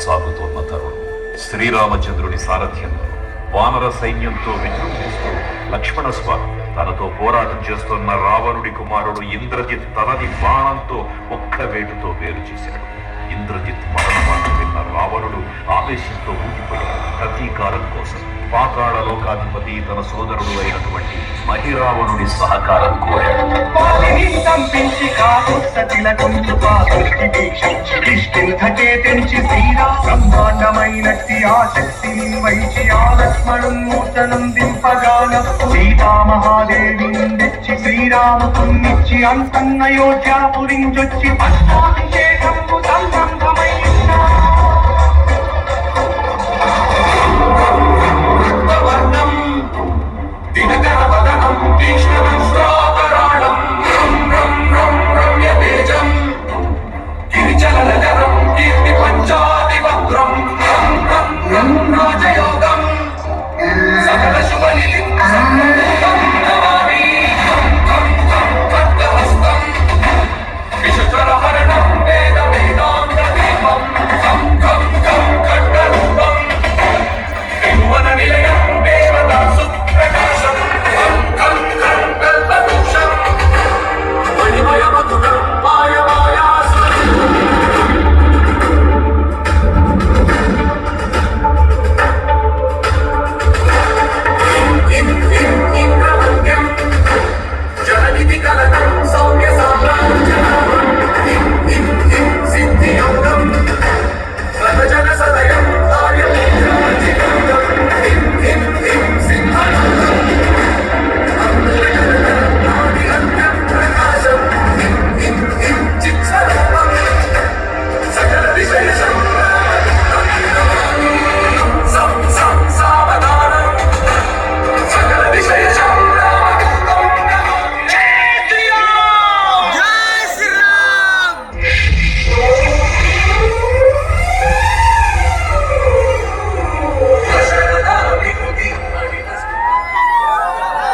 సాగుతోన్న తరుణం. శ్రీరామచంద్రుని సారథ్యంలో వానర సైన్యంతో విజృంభిస్తూ లక్ష్మణస్వామి తనతో పోరాటం చేస్తున్న రావణుడి కుమారుడు ఇంద్రజిత్ తనని బాణంతో ఒక్క వేటుతో వేరు చేశాడు. ఇంద్రజిత్ మరణమాట విన్న రావణుడు ఆవేశంతో ఊగిపోయాడు. ప్రతీకారం కోసం పాతాళ లోకాధిపతి తన సోదరుడు అయినటువంటి మహిరావణుడి సహకారం కోరాడు. బ్రహ్మాండమైనట్టి ఆ శక్తిని వైచి ఆ లక్ష్మణున్మూర్తనం దింపగానప్పు సీతామహాదేవి తెచ్చి శ్రీరామునిచ్చి అంతన్నయోధ్యాపురించొచ్చి పట్టాభిషేకంబు